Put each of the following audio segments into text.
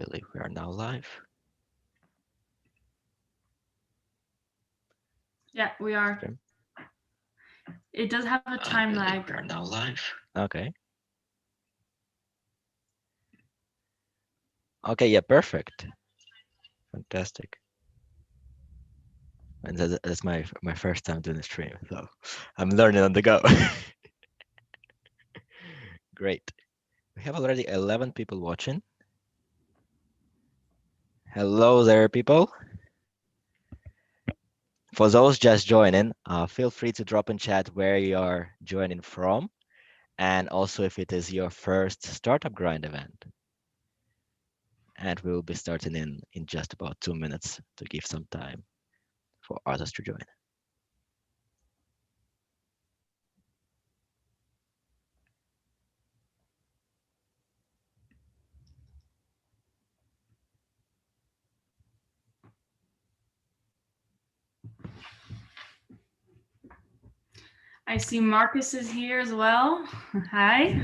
believe we are now live. Yeah, we are. Stream. It does have a time lag. We are now live. Okay. Okay, yeah, perfect. Fantastic. And that's my first time doing a stream, so I'm learning on the go. Great. We have already 11 people watching. Hello there, people. For those just joining, feel free to drop in chat where you are joining from, and also if it is your first Startup Grind event. And we will be starting in just about 2 minutes to give some time for others to join. I see Marcus is here as well. Hi.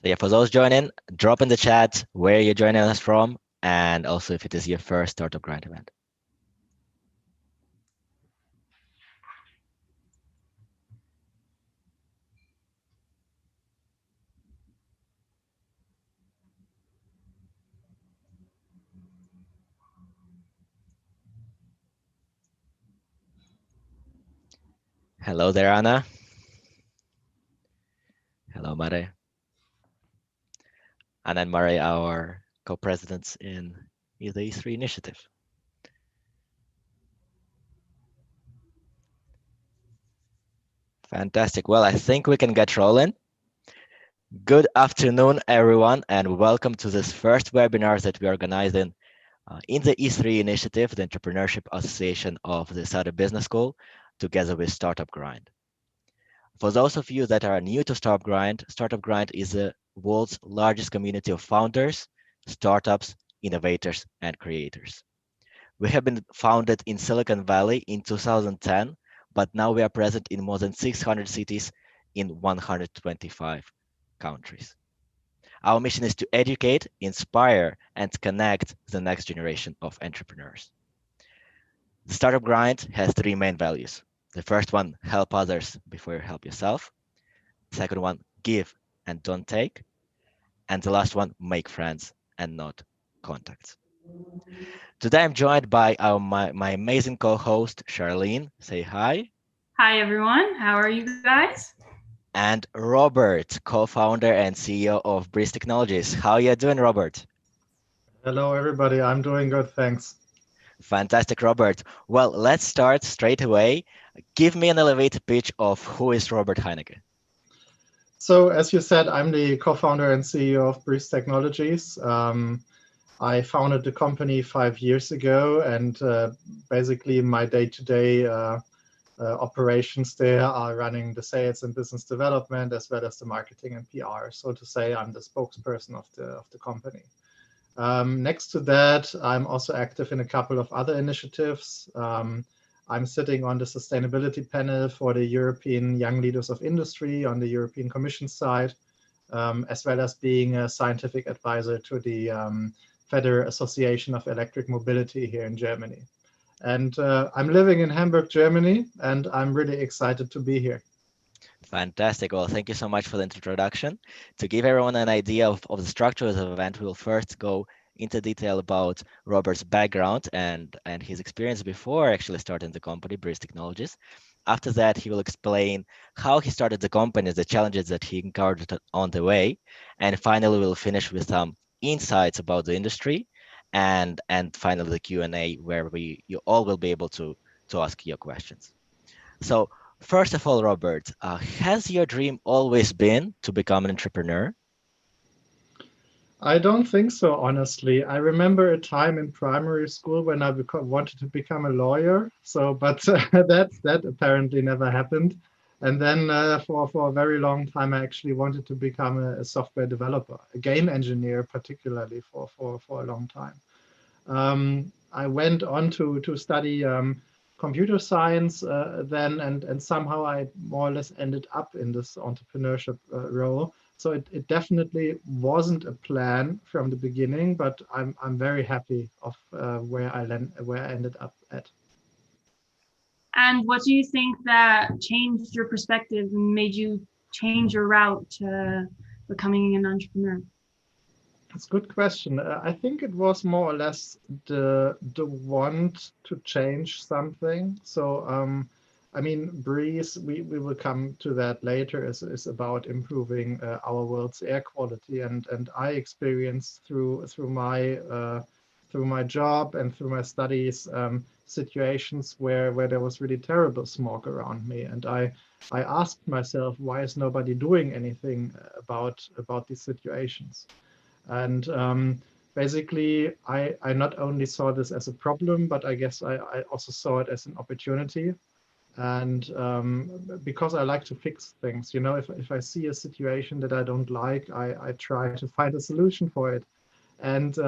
So yeah, for those joining, drop in the chat where you're joining us from, and also if it is your first Startup Grind event. Hello there, Anna. Hello, Mare. Anna and Mare are co-presidents in the E3 initiative. Fantastic. Well, I think we can get rolling. Good afternoon, everyone, and welcome to this first webinar that we are organizing in the E3 initiative, the Entrepreneurship Association of the Startup Business School, together with Startup Grind. For those of you that are new to Startup Grind is the world's largest community of founders, startups, innovators, and creators. We have been founded in Silicon Valley in 2010, but now we are present in more than 600 cities in 125 countries. Our mission is to educate, inspire, and connect the next generation of entrepreneurs. The Startup Grind has 3 main values. The first one, help others before you help yourself. The second one, give and don't take. And the last one, make friends and not contacts. Today I'm joined by my amazing co-host, Charlene. Say hi. Hi, everyone. How are you guys? And Robert, co-founder and CEO of Breeze Technologies. How are you doing, Robert? Hello, everybody. I'm doing good, thanks. Fantastic, Robert. Well, let's start straight away. Give me an elevator pitch of who is Robert Heinecke. So, as you said, I'm the co-founder and CEO of Breeze Technologies. I founded the company 5 years ago, and basically my day-to-day operations there are running the sales and business development as well as the marketing and PR. So to say, I'm the spokesperson of the company. Next to that, I'm also active in a couple of other initiatives. I'm sitting on the sustainability panel for the European Young Leaders of Industry on the European Commission side, as well as being a scientific advisor to the Federal Association of Electric Mobility here in Germany. And I'm living in Hamburg, Germany, and I'm really excited to be here. Fantastic. Well, thank you so much for the introduction. To give everyone an idea of the structure of the event, we'll first go into detail about Robert's background and his experience before actually starting the company, Breeze Technologies. After that, he will explain how he started the company, the challenges that he encountered on the way. And finally, we'll finish with some insights about the industry and finally the Q&A where you all will be able to ask your questions. So first of all, Robert, has your dream always been to become an entrepreneur? I don't think so, honestly. I remember a time in primary school when I wanted to become a lawyer. So, but that apparently never happened. And then for a very long time, I actually wanted to become a software developer, a game engineer, particularly for a long time. I went on to study computer science then, and somehow I more or less ended up in this entrepreneurship role. So it definitely wasn't a plan from the beginning, but I'm very happy of where I ended up at. And what do you think that changed your perspective and made you change your route to becoming an entrepreneur? That's a good question. I think it was more or less the want to change something. So I mean, Breeze, we will come to that later, is about improving our world's air quality, and I experienced through my job and through my studies situations where there was really terrible smog around me, and I asked myself, why is nobody doing anything about these situations? And basically, I not only saw this as a problem, but I guess I also saw it as an opportunity. And because I like to fix things, you know, if I see a situation that I don't like, I try to find a solution for it. And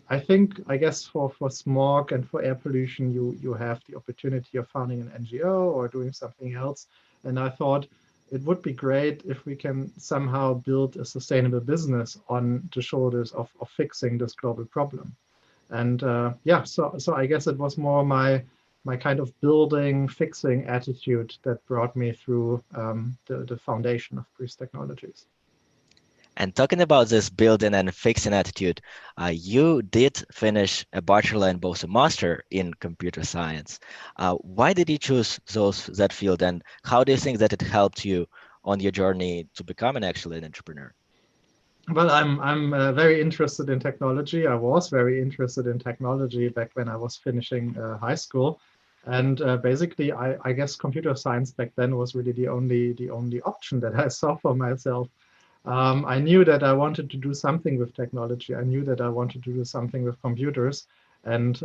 I guess for smog and for air pollution, you have the opportunity of founding an NGO or doing something else. And I thought it would be great if we can somehow build a sustainable business on the shoulders of fixing this global problem. And yeah, so I guess it was more my kind of building, fixing attitude that brought me through the foundation of Breeze Technologies. And talking about this building and fixing attitude, you did finish a bachelor and both a master in computer science. Why did you choose that field, and how do you think that it helped you on your journey to becoming actually an entrepreneur? Well, I'm very interested in technology. I was very interested in technology back when I was finishing high school, and basically, I guess computer science back then was really the only option that I saw for myself. I knew that I wanted to do something with technology. I knew that I wanted to do something with computers, and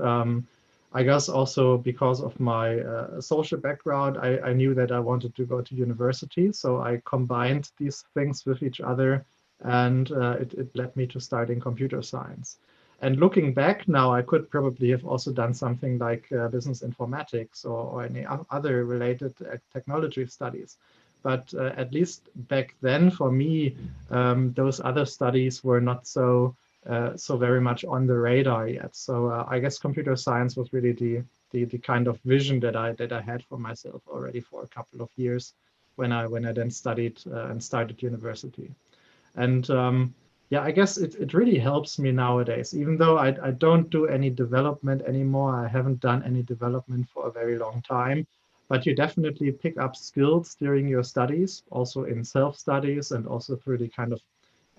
I guess also because of my social background, I knew that I wanted to go to university. So I combined these things with each other, and it led me to studying computer science. And looking back now, I could probably have also done something like business informatics or any other related technology studies. But at least back then, for me, those other studies were not so very much on the radar yet. So I guess computer science was really the kind of vision that I had for myself already for a couple of years when I then studied and started university. And yeah, I guess it really helps me nowadays, even though I don't do any development anymore. I haven't done any development for a very long time, but you definitely pick up skills during your studies, also in self-studies and also through the kind of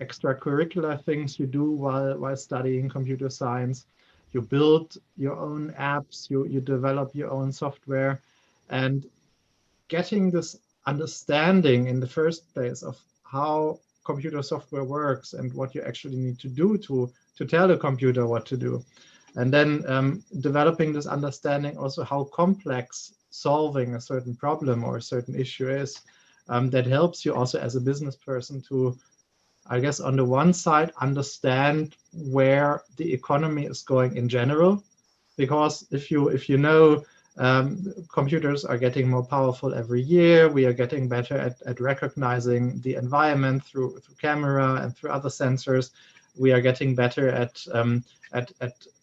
extracurricular things you do while studying computer science. You build your own apps, you develop your own software, and getting this understanding in the first place of how computer software works and what you actually need to do to tell a computer what to do. And then developing this understanding also how complex solving a certain problem or a certain issue is, that helps you also as a business person to, I guess, on the one side, understand where the economy is going in general. Because if you know computers are getting more powerful every year, we are getting better at recognizing the environment through camera and through other sensors. We are getting better at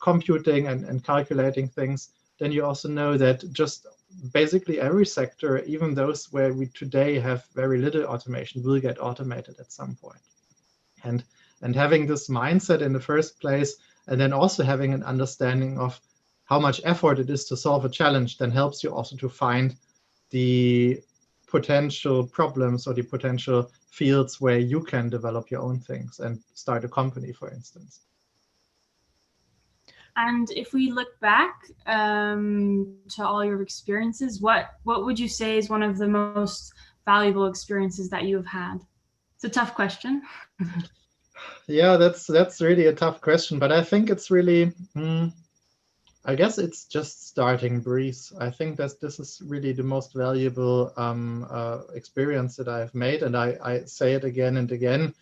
computing and calculating things. Then you also know that just basically every sector, even those where we today have very little automation, will get automated at some point. And having this mindset in the first place, and then also having an understanding of how much effort it is to solve a challenge, then helps you also to find the potential problems or the potential fields where you can develop your own things and start a company, for instance. And if we look back to all your experiences, what would you say is one of the most valuable experiences that you have had? It's a tough question. Yeah, that's really a tough question, but I think it's really, I guess it's just starting Breeze. I think that this is really the most valuable experience that I've made, and I say it again and again.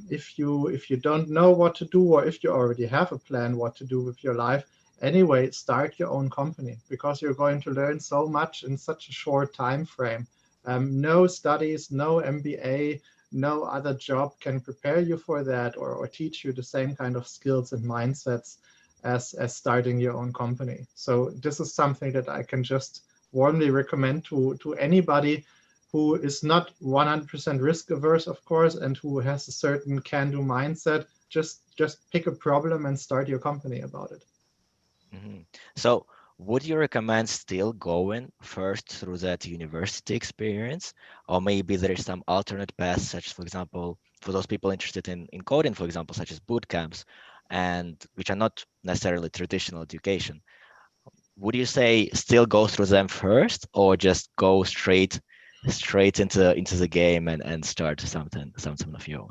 If you don't know what to do, or if you already have a plan what to do with your life, anyway, start your own company, because you're going to learn so much in such a short time frame. No studies, no MBA, no other job can prepare you for that, or teach you the same kind of skills and mindsets as starting your own company. So this is something that I can just warmly recommend to anybody who is not 100% risk averse, of course, and who has a certain can-do mindset. Just pick a problem and start your company about it. So would you recommend still going first through that university experience, or maybe there is some alternate path, such as, for example, for those people interested in coding, for example, such as boot camps, and which are not necessarily traditional education? Would you say still go through them first, or just go straight into the game and start something of your own?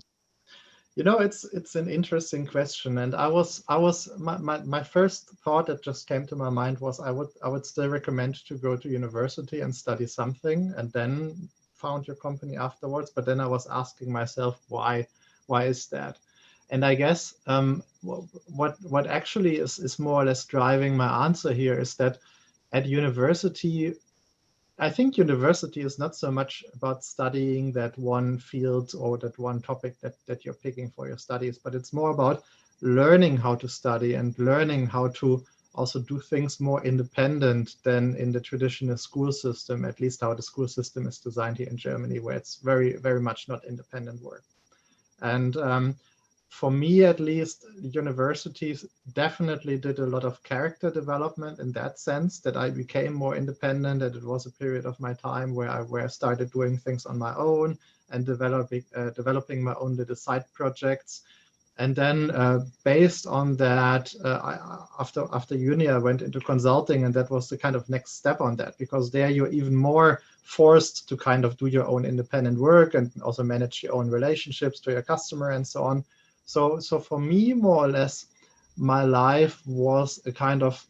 You know, it's an interesting question, and my first thought that just came to my mind was I would still recommend to go to university and study something and then found your company afterwards. But then I was asking myself, why is that? And I guess what actually is more or less driving my answer here is that at university, I think university is not so much about studying that one field or that one topic that you're picking for your studies, but it's more about learning how to study and learning how to also do things more independent than in the traditional school system, at least how the school system is designed here in Germany, where it's very, very much not independent work. And for me, at least, universities definitely did a lot of character development in that sense, that I became more independent, that it was a period of my time where I started doing things on my own and developing my own little side projects. And then based on that, after uni, I went into consulting, and that was the kind of next step on that, because there you're even more forced to kind of do your own independent work and also manage your own relationships to your customer and so on. So for me, more or less, my life was a kind of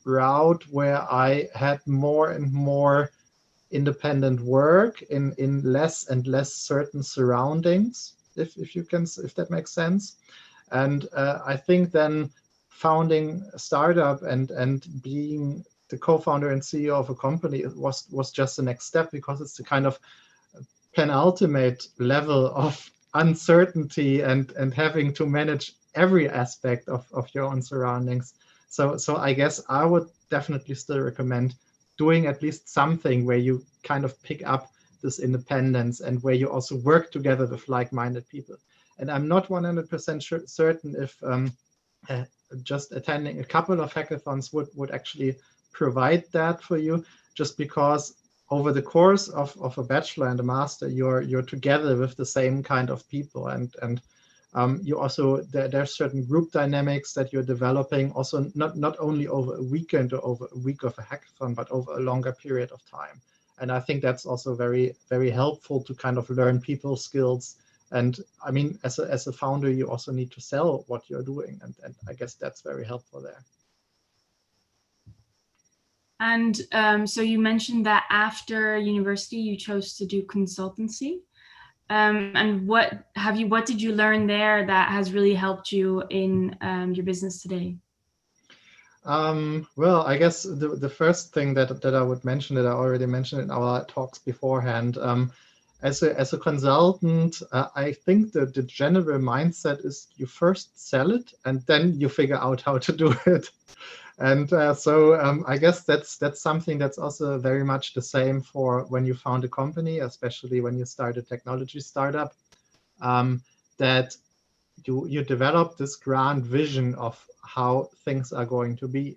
route where I had more and more independent work in less and less certain surroundings, if that makes sense. And I think then founding a startup and being the co-founder and CEO of a company was just the next step, because it's the kind of penultimate level of uncertainty and having to manage every aspect of your own surroundings. So I guess I would definitely still recommend doing at least something where you kind of pick up this independence and where you also work together with like-minded people. And I'm not 100% certain if just attending a couple of hackathons would actually provide that for you, just because over the course of a bachelor and a master, you're together with the same kind of people, and you also there's certain group dynamics that you're developing, also not only over a weekend or over a week of a hackathon, but over a longer period of time. And I think that's also very, very helpful to kind of learn people skills. And I mean, as a founder, you also need to sell what you're doing, and I guess that's very helpful there. And so you mentioned that after university, you chose to do consultancy. And what did you learn there that has really helped you in your business today? Well, I guess the first thing that I would mention, that I already mentioned in our talks beforehand, as a consultant, I think that the general mindset is you first sell it and then you figure out how to do it. And so I guess that's something that's also very much the same for when you found a company, especially when you start a technology startup, that you develop this grand vision of how things are going to be.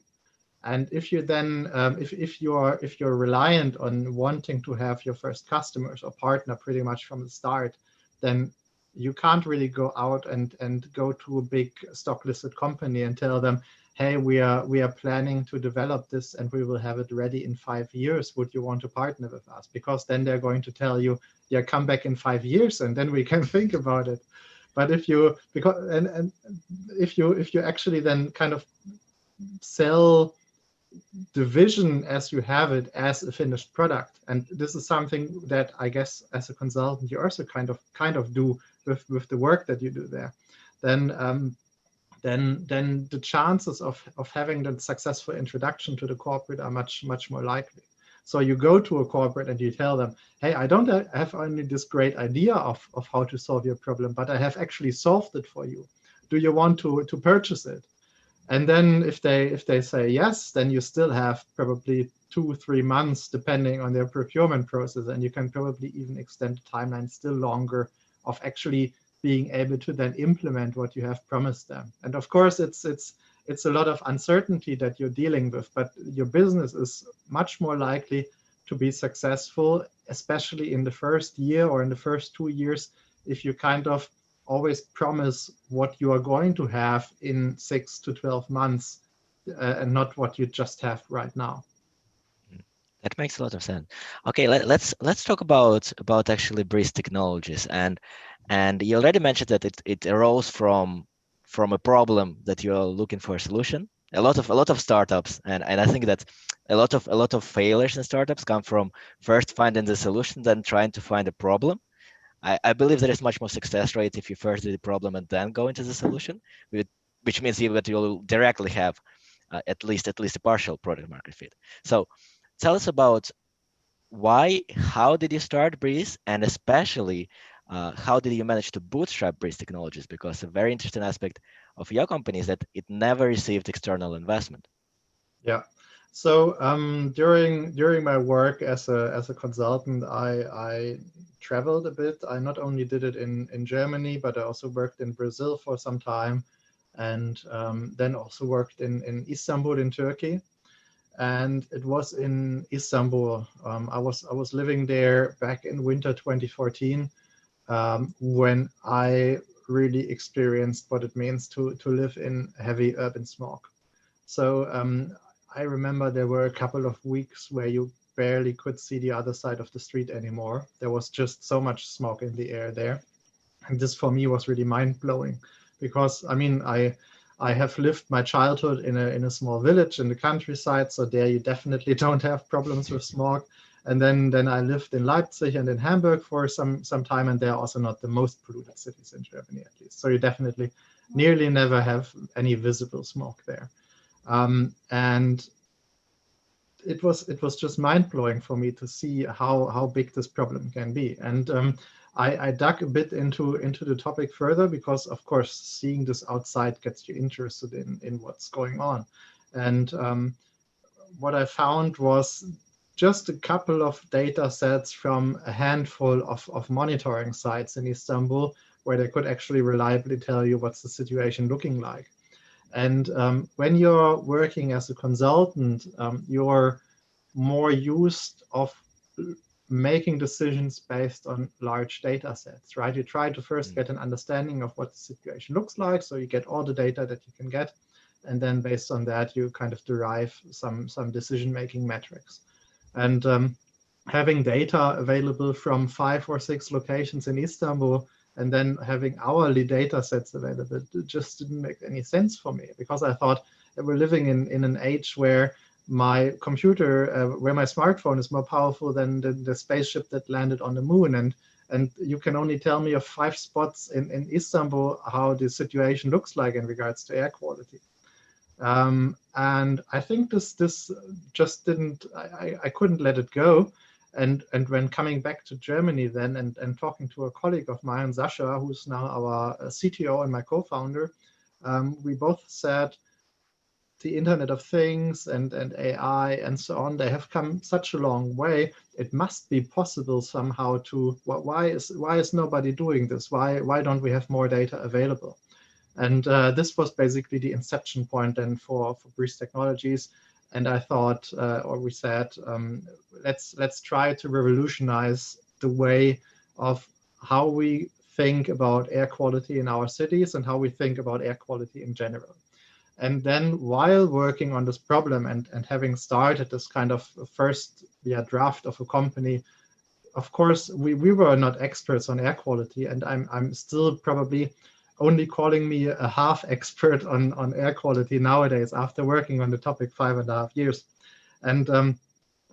And if you then, if you're reliant on wanting to have your first customers or partner pretty much from the start, then you can't really go out and go to a big stock listed company and tell them, hey, we are planning to develop this and we will have it ready in 5 years. Would you want to partner with us? Because then they're going to tell you, yeah, come back in 5 years and then we can think about it. But if you if you actually then kind of sell the vision as you have it as a finished product, and this is something that I guess as a consultant you also kind of do with the work that you do there, then then the chances of having the successful introduction to the corporate are much more likely. So you go to a corporate and you tell them, hey, I don't have only this great idea of how to solve your problem, but I have actually solved it for you. Do you want to purchase it? And then if they say yes, then you still have probably 2-3 months, depending on their procurement process, and you can probably even extend the timeline still longer of actually being able to then implement what you have promised them. And of course, it's a lot of uncertainty that you're dealing with, but your business is much more likely to be successful, especially in the first year or in the first 2 years, if you kind of always promise what you are going to have in 6 to 12 months and not what you just have right now. That makes a lot of sense. Okay, let's talk about actually Breeze Technologies, and you already mentioned that it arose from a problem that you're looking for a solution. A lot of startups, and I think that a lot of failures in startups come from first finding the solution, then trying to find a problem. I believe there is much more success rate if you first do the problem and then go into the solution, which means that you'll directly have at least a partial product market fit. So tell us about how did you start Breeze, and especially how did you manage to bootstrap Breeze Technologies? Because a very interesting aspect of your company is that it never received external investment. Yeah. So during my work as a consultant, I traveled a bit. I not only did it in Germany, but I also worked in Brazil for some time, and then also worked in Istanbul in Turkey. And it was in Istanbul. I was living there back in winter 2014 when I really experienced what it means to live in heavy urban smog. So I remember there were a couple of weeks where you barely could see the other side of the street anymore. There was just so much smog in the air there. And this for me was really mind-blowing because, I mean, I have lived my childhood in a small village in the countryside, so there you definitely don't have problems with smog. And then I lived in Leipzig and in Hamburg for some time, and they're also not the most polluted cities in Germany, at least. So you definitely nearly never have any visible smog there. And it was just mind-blowing for me to see how big this problem can be. And I dug a bit into the topic further because, of course, seeing this outside gets you interested in what's going on. And what I found was just a couple of data sets from a handful of monitoring sites in Istanbul where they could actually reliably tell you what's the situation looking like. And when you're working as a consultant, you're more used of making decisions based on large data sets, right? You try to first get an understanding of what the situation looks like, so you get all the data that you can get, and then based on that, you kind of derive some decision-making metrics. And having data available from 5 or 6 locations in Istanbul and then having hourly data sets available, it just didn't make any sense for me because I thought that we're living in an age where my computer, where my smartphone is more powerful than the spaceship that landed on the moon. And you can only tell me of 5 spots in Istanbul how the situation looks like in regards to air quality. And I think this just didn't, I couldn't let it go. And when coming back to Germany then and talking to a colleague of mine, Sasha, who's now our CTO and my co-founder, we both said the Internet of Things and AI and so on, they have come such a long way. It must be possible somehow to, why is nobody doing this? Why don't we have more data available? And this was basically the inception point then for Breeze Technologies. And I thought, or we said, let's try to revolutionize the way of how we think about air quality in our cities and how we think about air quality in general. And then while working on this problem and having started this kind of first draft of a company, of course, we were not experts on air quality. And I'm still probably only calling me a half expert on air quality nowadays after working on the topic 5.5 years. And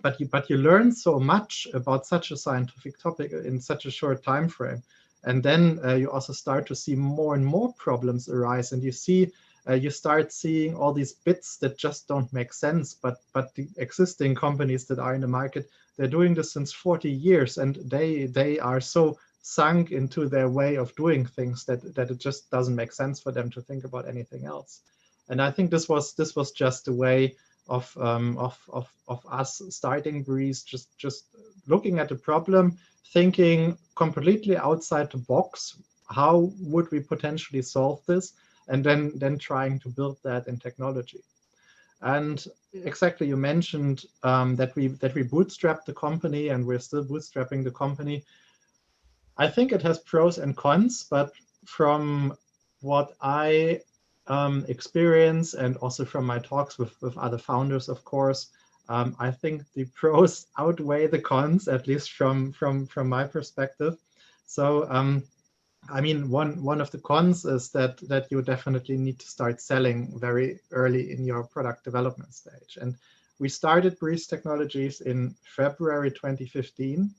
but you learn so much about such a scientific topic in such a short time frame. And then you also start to see more and more problems arise. And you see you start seeing all these bits that just don't make sense. But the existing companies that are in the market, they're doing this since 40 years, and they are so sunk into their way of doing things that it just doesn't make sense for them to think about anything else. And I think this was just a way of us starting Breeze, just looking at the problem, thinking completely outside the box. How would we potentially solve this? And then trying to build that in technology. And exactly, you mentioned that we bootstrapped the company, and we're still bootstrapping the company. I think it has pros and cons, but from what I experience, and also from my talks with other founders, of course, I think the pros outweigh the cons, at least from my perspective. So I mean, one of the cons is that you definitely need to start selling very early in your product development stage. And we started Breeze Technologies in February 2015.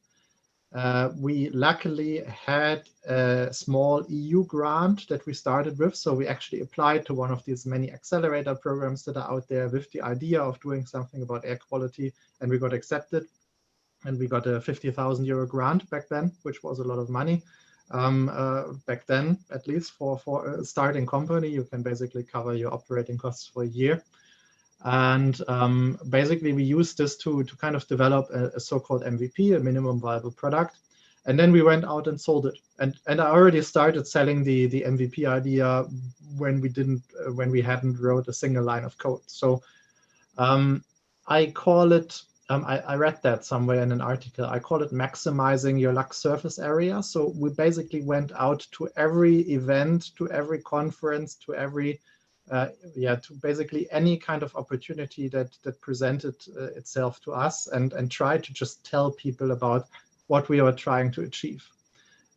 We luckily had a small EU grant that we started with. So we actually applied to one of these many accelerator programs that are out there with the idea of doing something about air quality, and we got accepted. And we got a 50,000 euro grant back then, which was a lot of money. Back then, at least for a starting company, you can basically cover your operating costs for a year. And basically, we used this to kind of develop a so-called MVP, a minimum viable product. And then we went out and sold it. And I already started selling the MVP idea when we hadn't wrote a single line of code. So I call it, I read that somewhere in an article, I call it maximizing your Lux surface area. So we basically went out to every event, to every conference, to every, to basically any kind of opportunity that presented itself to us, and tried to just tell people about what we were trying to achieve.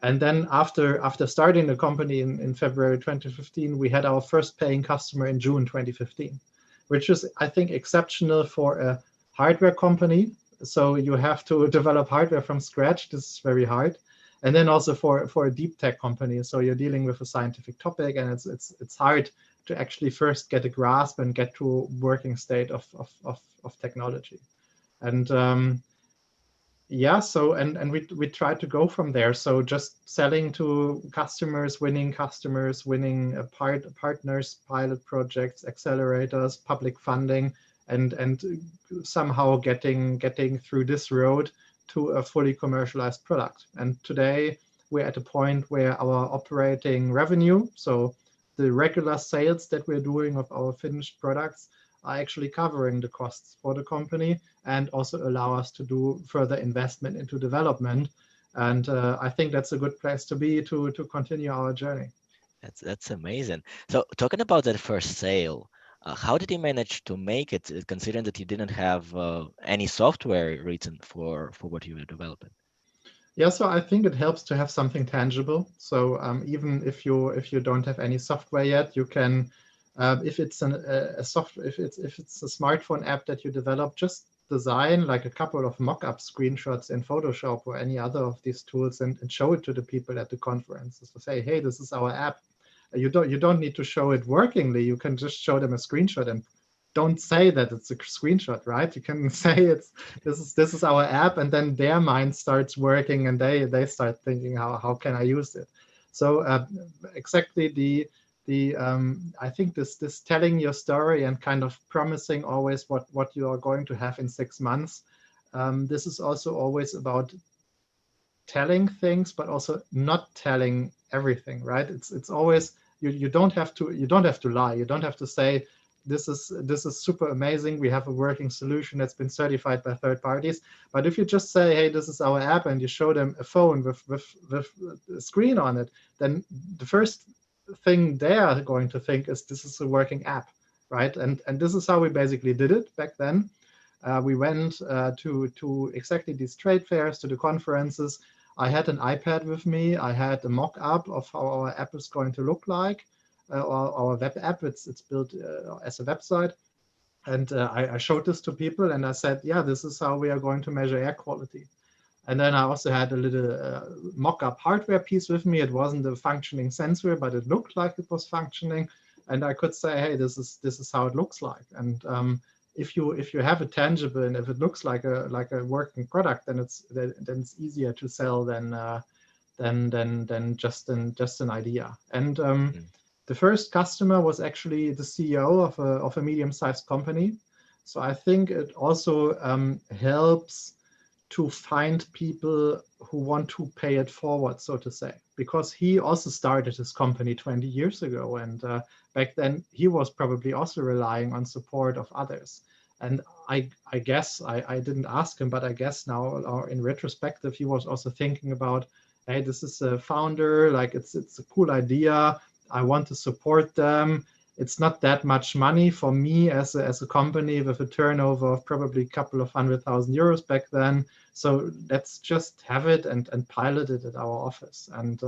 And then after starting the company in February 2015, we had our first paying customer in June 2015, which is, I think, exceptional for a hardware company. So you have to develop hardware from scratch. This is very hard. And then also for a deep tech company. So you're dealing with a scientific topic, and it's hard to actually first get a grasp and get to a working state of technology. And so we tried to go from there. So just selling to customers, winning partners, pilot projects, accelerators, public funding, and somehow getting through this road to a fully commercialized product. And today we're at a point where our operating revenue, so the regular sales that we're doing of our finished products, are actually covering the costs for the company, and also allow us to do further investment into development. And I think that's a good place to be to continue our journey. That's amazing. So talking about that first sale, how did you manage to make it, considering that you didn't have any software written for what you were developing? Yeah, so I think it helps to have something tangible. So even if you don't have any software yet, you can, if it's a smartphone app that you develop, just design like a couple of mock-up screenshots in Photoshop or any other of these tools, and show it to the people at the conferences to say, hey, this is our app. You don't need to show it workingly. You can just show them a screenshot, and don't say that it's a screenshot, right? You can say this is our app, and then their mind starts working, and they start thinking, how can I use it? So exactly I think this telling your story and kind of promising always what you are going to have in 6 months. This is also always about telling things, but also not telling everything, right? It's always, you don't have to lie. You don't have to say, this is super amazing, we have a working solution that's been certified by third parties. But if you just say, hey, this is our app, and you show them a phone with a screen on it, then the first thing they are going to think is, this is a working app, right? And this is how we basically did it back then. We went to exactly these trade fairs, to the conferences. I had an iPad with me. I had a mock-up of how our app is going to look like. Our web app, it's built as a website. And I showed this to people, and I said, yeah, this is how we are going to measure air quality. And then I also had a little mock-up hardware piece with me. It wasn't a functioning sensor, but it looked like it was functioning. and I could say, hey, this is how it looks like. And if you have it tangible and if it looks like a working product, then it's easier to sell than just an idea. And the first customer was actually the CEO of a medium-sized company. So I think it also helps to find people who want to pay it forward, so to say, because he also started his company 20 years ago. And back then he was probably also relying on support of others. And I guess, I didn't ask him, but I guess now in retrospective, he was also thinking about, hey, this is a founder, like it's a cool idea. I want to support them. It's not that much money for me as a company with a turnover of probably a couple of €100,000 back then. So let's just have it and pilot it at our office. And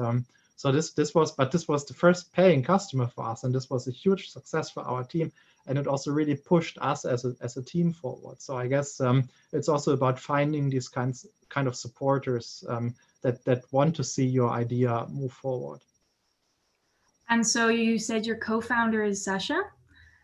so this was the first paying customer for us, and this was a huge success for our team. And it also really pushed us as a team forward. So I guess it's also about finding these kind of supporters that want to see your idea move forward. And so you said your co-founder is Sasha.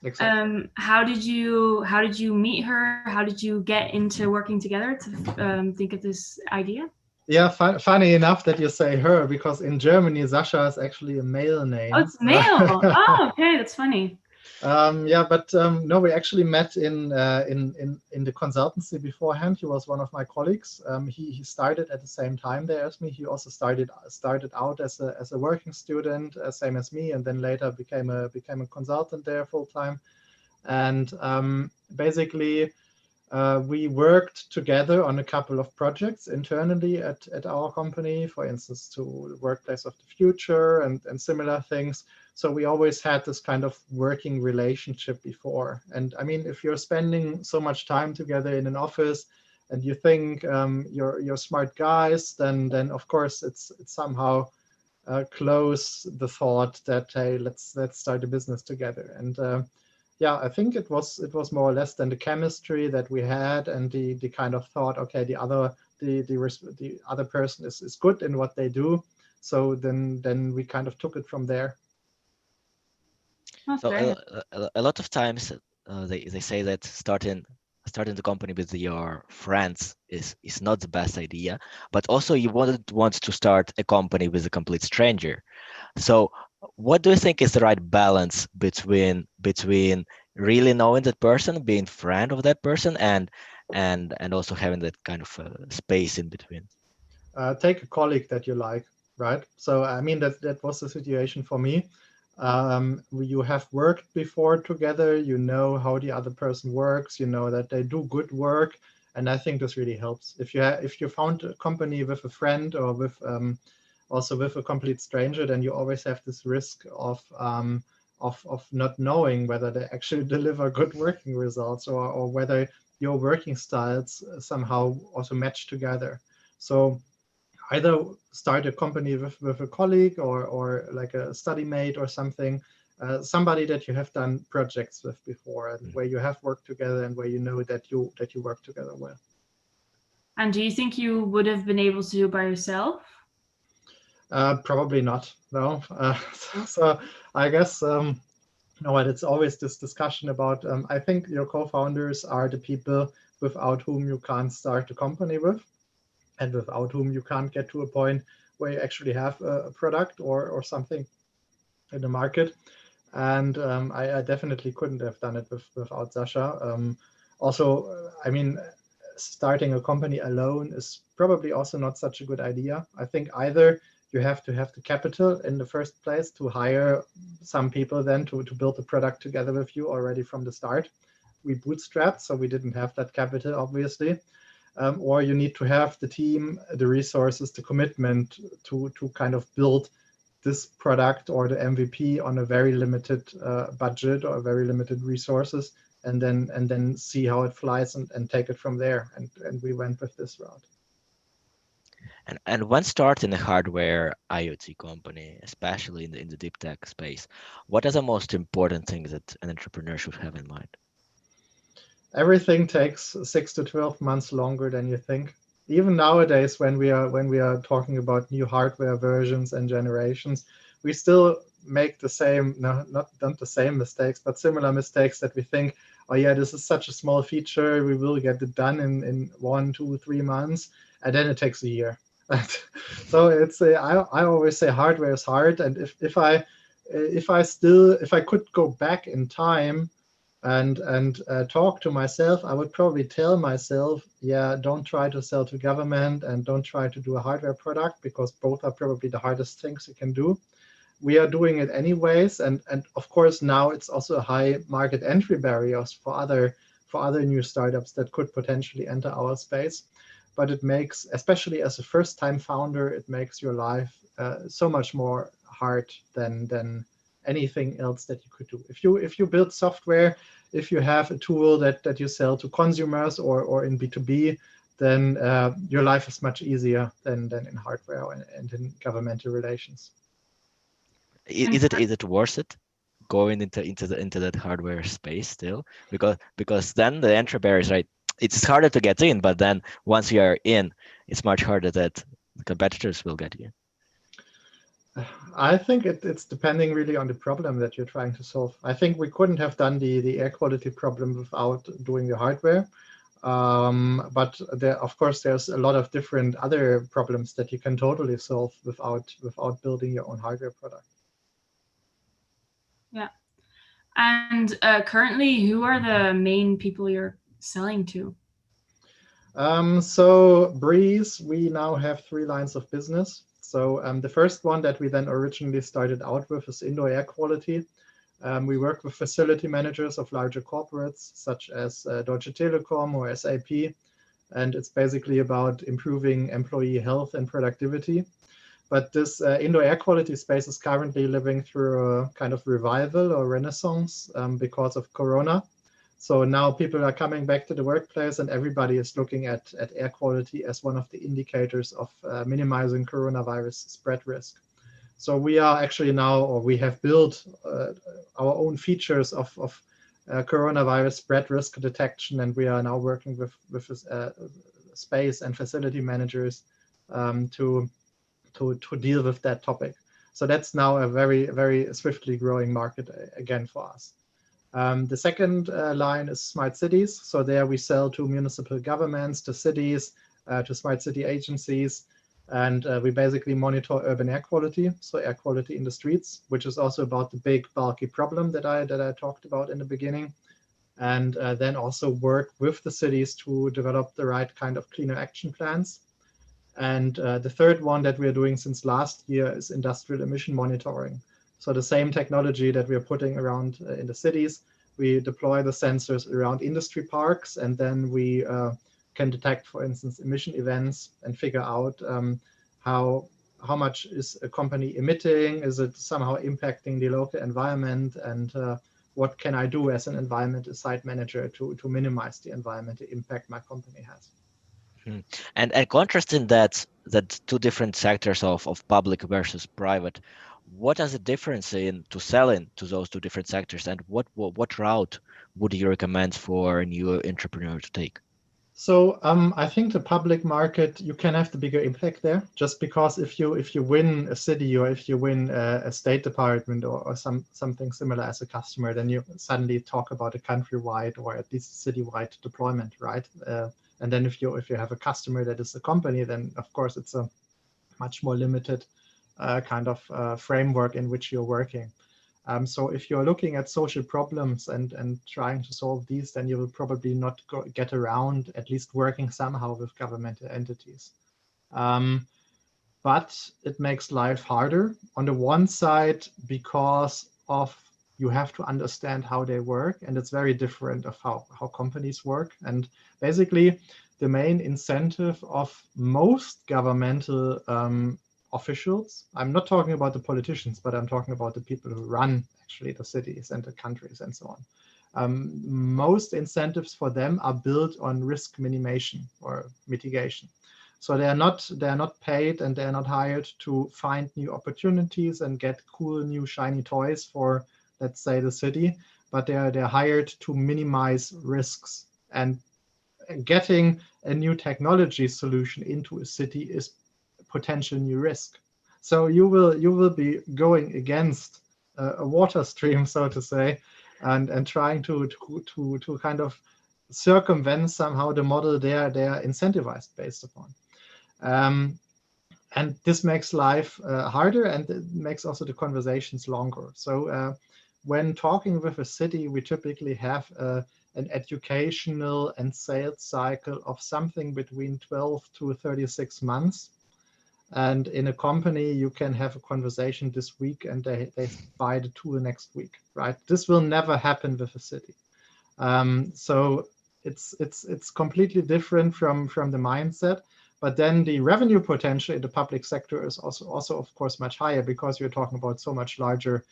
Exactly. How did you meet her? How did you get into working together to think of this idea? Yeah, funny enough that you say her, because in Germany, Sasha is actually a male name. Oh, it's male. Oh, okay, that's funny. Yeah, but no, we actually met in the consultancy beforehand. He was one of my colleagues. He started at the same time there as me. He also started out as a working student, same as me, and then later became a consultant there full time. And basically, we worked together on a couple of projects internally at our company, for instance, to Workplace of the Future and similar things. So we always had this kind of working relationship before. And I mean, if you're spending so much time together in an office and you think you're smart guys, then of course it's somehow close the thought that, hey, let's start a business together. And yeah, I think it was more or less than the chemistry that we had and the kind of thought, okay, the other person is good in what they do. So then we kind of took it from there. So a lot of times they say that starting the company with your friends is not the best idea, but also you wouldn't want to start a company with a complete stranger. So what do you think is the right balance between really knowing that person, being friend of that person, and also having that kind of space in between? Take a colleague that you like, right? So I mean that was the situation for me. You have worked before together, you know how the other person works, you know that they do good work, and I think this really helps. If you found a company with a friend or with also with a complete stranger, then you always have this risk of not knowing whether they actually deliver good working results or whether your working styles somehow also match together. So either start a company with a colleague or like a study mate or something, somebody that you have done projects with before and where you have worked together and where you know that you work together well. And do you think you would have been able to do it by yourself? Probably not, no. So I guess, no, it's always this discussion about, I think your co-founders are the people without whom you can't start a company with, and without whom you can't get to a point where you actually have a product or something in the market. And I definitely couldn't have done it without Sasha. Also, I mean, starting a company alone is probably also not such a good idea. I think either you have to have the capital in the first place to hire some people then to build the product together with you already from the start. We bootstrapped, so we didn't have that capital, obviously. Or you need to have the team, the resources, the commitment to kind of build this product or the MVP on a very limited budget or very limited resources, and then see how it flies and take it from there. And we went with this route. And when starting a hardware IoT company, especially in the deep tech space, what are the most important things that an entrepreneur should have in mind? Everything takes 6 to 12 months longer than you think. Even nowadays, when we are talking about new hardware versions and generations, we still make the same, no, not the same mistakes, but similar mistakes that we think, oh yeah, this is such a small feature, we will get it done in 1, 2, 3 months, and then it takes a year. So it's I always say hardware is hard, and if I could go back in time and talk to myself, I would probably tell myself, yeah, don't try to sell to government and don't try to do a hardware product, because both are probably the hardest things you can do. We are doing it anyways, and of course now it's also a high market entry barriers for other new startups that could potentially enter our space. But it makes, especially as a first-time founder, it makes your life so much more hard than anything else that you could do. If you build software, if you have a tool that you sell to consumers or in B2B, then your life is much easier than in hardware and in governmental relations. Is it worth it going into that hardware space still? Because then the entry barriers, right? It's harder to get in, but then once you are in, it's much harder that the competitors will get you. I think it's depending really on the problem that you're trying to solve. I think we couldn't have done the air quality problem without doing the hardware. But of course, there's a lot of different other problems that you can totally solve without building your own hardware product. Yeah. And currently, who are the main people you're selling to? So Breeze, we now have 3 lines of business. So the first one that we then originally started out with is indoor air quality. We work with facility managers of larger corporates, such as Deutsche Telekom or SAP. And it's basically about improving employee health and productivity. But this indoor air quality space is currently living through a kind of revival or renaissance because of Corona. So now people are coming back to the workplace and everybody is looking at air quality as one of the indicators of minimizing coronavirus spread risk. So we are actually now, or we have built our own features of coronavirus spread risk detection, and we are now working with space and facility managers to deal with that topic. So that's now a very, very swiftly growing market again for us. The second line is smart cities. So there we sell to municipal governments, to cities, to smart city agencies, and we basically monitor urban air quality, so air quality in the streets, which is also about the big bulky problem that I talked about in the beginning, and then also work with the cities to develop the right kind of cleaner action plans. And the third one that we're doing since last year is industrial emission monitoring. So the same technology that we're putting around in the cities, we deploy the sensors around industry parks, and then we can detect, for instance, emission events and figure out how much is a company emitting, is it somehow impacting the local environment, and what can I do as an environmental site manager to minimize the environmental impact my company has. And contrasting that 2 different sectors of public versus private, what is the difference in to selling to those 2 different sectors, and what route would you recommend for a new entrepreneur to take? So I think the public market, you can have the bigger impact there, just because if you win a city or if you win a state department or something similar as a customer, then you suddenly talk about a countrywide or at least citywide deployment, right? And then if you have a customer that is a company, then of course it's a much more limited kind of framework in which you're working. So if you're looking at social problems and trying to solve these, then you will probably not get around at least working somehow with governmental entities. But it makes life harder on the one side because of you have to understand how they work, and it's very different of how companies work. And basically, the main incentive of most governmental officials, I'm not talking about the politicians, but I'm talking about the people who run actually the cities and the countries and so on. Most incentives for them are built on risk minimization or mitigation. So they are not paid and they are not hired to find new opportunities and get cool new shiny toys for, let's say, the city, but they're hired to minimize risks. And getting a new technology solution into a city is a potential new risk. So you will be going against a water stream, so to say, and trying to kind of circumvent somehow the model they are incentivized based upon. And this makes life harder, and it makes also the conversations longer. So when talking with a city, we typically have an educational and sales cycle of something between 12 to 36 months. And in a company, you can have a conversation this week and they buy the tool next week, right? This will never happen with a city. So it's completely different from the mindset. But then the revenue potential in the public sector is also of course much higher, because you're talking about so much larger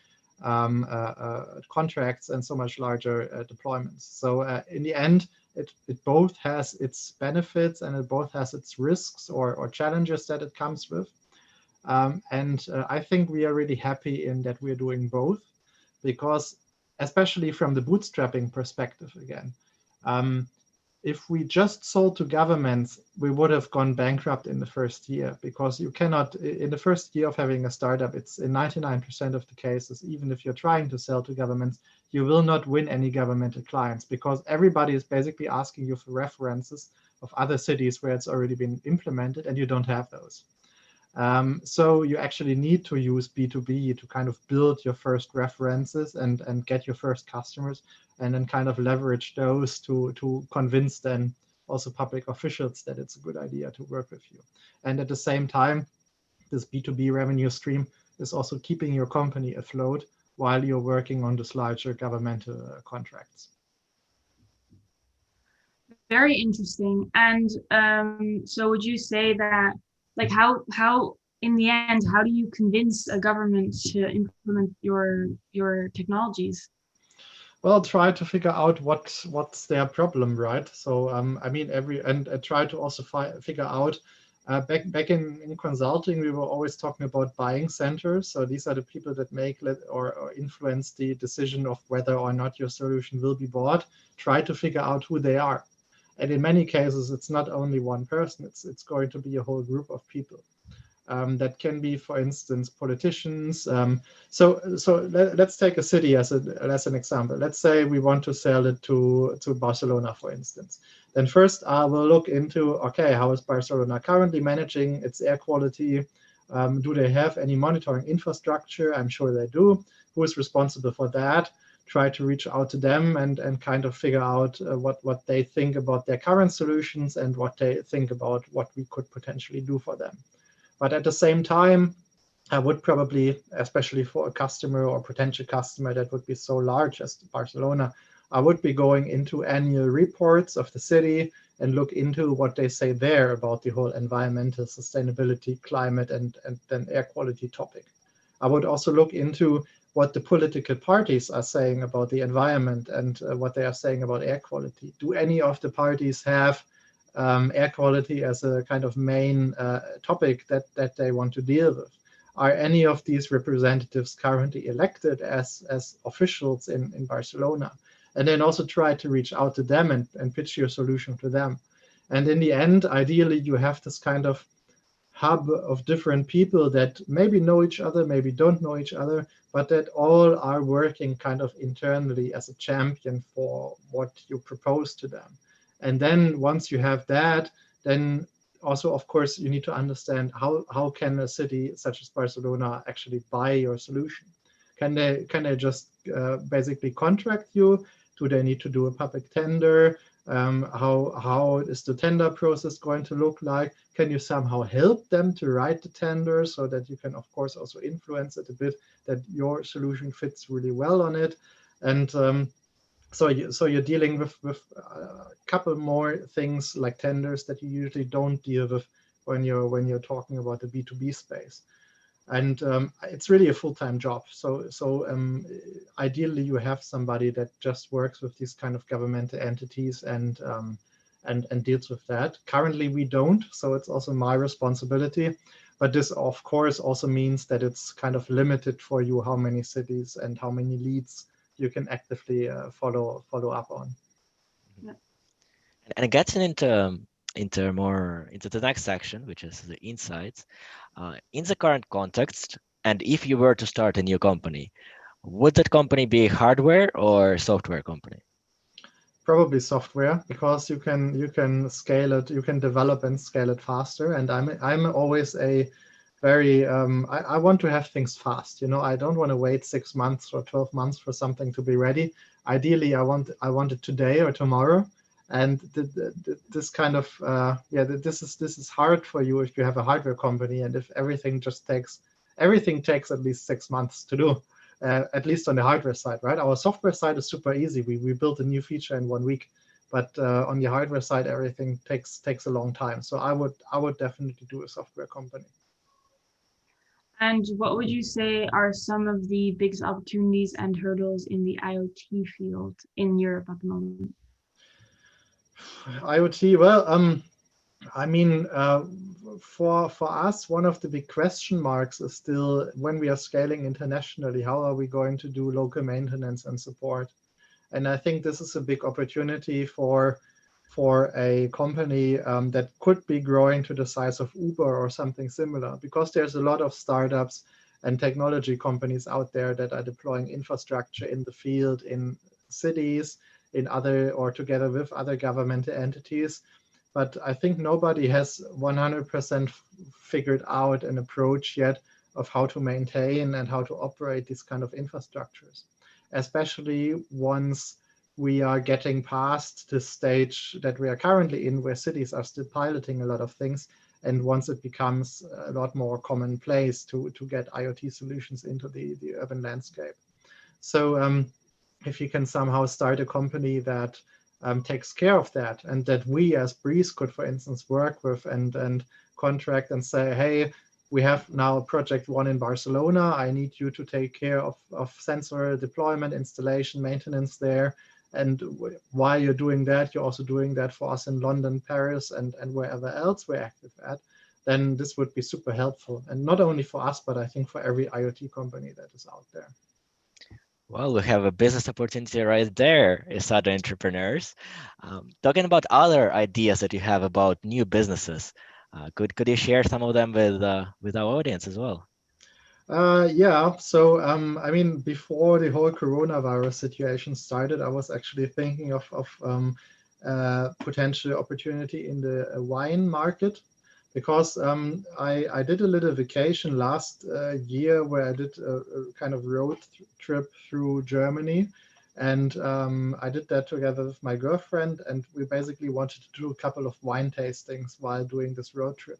contracts and so much larger deployments. So in the end, it both has its benefits and it both has its risks or challenges that it comes with. And I think we are really happy in that we're doing both, because especially from the bootstrapping perspective again, if we just sold to governments, we would have gone bankrupt in the first year, because you cannot, in the first year of having a startup, it's in 99% of the cases, even if you're trying to sell to governments, you will not win any governmental clients, because everybody is basically asking you for references of other cities where it's already been implemented and you don't have those. So you actually need to use B2B to kind of build your first references and get your first customers, and then kind of leverage those to convince then also public officials that it's a good idea to work with you. And at the same time, this B2B revenue stream is also keeping your company afloat while you're working on this larger governmental contracts. Very interesting. And so would you say that, like, how in the end, how do you convince a government to implement your technologies? Well, try to figure out what's their problem, right? So I mean, and try to also figure out. Back in consulting, we were always talking about buying centers. So these are the people that make or influence the decision of whether or not your solution will be bought. Try to figure out who they are. And in many cases, it's not only one person. It's going to be a whole group of people. That can be, for instance, politicians. So let's take a city as an example. Let's say we want to sell it to Barcelona, for instance. Then first I will look into, okay, how is Barcelona currently managing its air quality? Do they have any monitoring infrastructure? I'm sure they do. Who is responsible for that? Try to reach out to them and kind of figure out what they think about their current solutions and what they think about what we could potentially do for them. But at the same time, I would probably, especially for a customer or potential customer that would be so large as Barcelona, I would be going into annual reports of the city and look into what they say there about the whole environmental sustainability, climate, and then air quality topic. I would also look into what the political parties are saying about the environment and what they are saying about air quality. Do any of the parties have air quality as a kind of main topic that they want to deal with? Are any of these representatives currently elected as officials in Barcelona? And then also try to reach out to them and pitch your solution to them. And in the end, ideally, you have this kind of hub of different people that maybe know each other, maybe don't know each other, but that all are working kind of internally as a champion for what you propose to them. And then once you have that, then also, of course, you need to understand how can a city such as Barcelona actually buy your solution? Can they just basically contract you? Do they need to do a public tender? How is the tender process going to look like? Can you somehow help them to write the tender so that you can, of course, also influence it a bit, that your solution fits really well on it? And so you're dealing with a couple more things like tenders that you usually don't deal with when you're talking about the B2B space. And it's really a full-time job. So ideally, you have somebody that just works with these kind of governmental entities and deals with that. Currently, we don't, so it's also my responsibility. But this, of course, also means that it's kind of limited for you how many cities and how many leads you can actively follow up on. Yeah. And getting into the next section, which is the insights. In the current context, and if you were to start a new company, Would that company be hardware or software company? Probably software, because you can scale it, you can develop and scale it faster. And I'm always a very I want to have things fast. I don't want to wait 6 months or 12 months for something to be ready. Ideally, I want it today or tomorrow. And this kind of this is hard for you if you have a hardware company, and if everything takes at least 6 months to do. At least on the hardware side, right? Our software side is super easy. We built a new feature in 1 week, but on the hardware side, everything takes a long time. So I would definitely do a software company. And what would you say are some of the biggest opportunities and hurdles in the IoT field in Europe at the moment? IoT, well, I mean, for us, one of the big question marks is still, when we are scaling internationally, how are we going to do local maintenance and support? And I think this is a big opportunity for a company that could be growing to the size of Uber or something similar, because there's a lot of startups and technology companies out there that are deploying infrastructure in the field, in cities, in other, or together with other government entities. But I think nobody has 100% figured out an approach yet of how to maintain and how to operate these kind of infrastructures, especially once we are getting past the stage that we are currently in, where cities are still piloting a lot of things. And once it becomes a lot more commonplace to get IoT solutions into the urban landscape. So if you can somehow start a company that takes care of that, and that we as Breeze could, for instance, work with and contract and say, hey, we have now project one in Barcelona. I need you to take care of sensor deployment, installation, maintenance there. And while you're doing that, you're also doing that for us in London, Paris, and wherever else we're active at. Then this would be super helpful. And not only for us, but I think for every IoT company that is out there. Well, we have a business opportunity right there as other entrepreneurs. Talking about other ideas that you have about new businesses, could you share some of them with our audience as well? Yeah, so I mean, before the whole coronavirus situation started, I was actually thinking of potential opportunity in the wine market, because I did a little vacation last year where I did a kind of road trip through Germany. And I did that together with my girlfriend, and we basically wanted to do a couple of wine tastings while doing this road trip.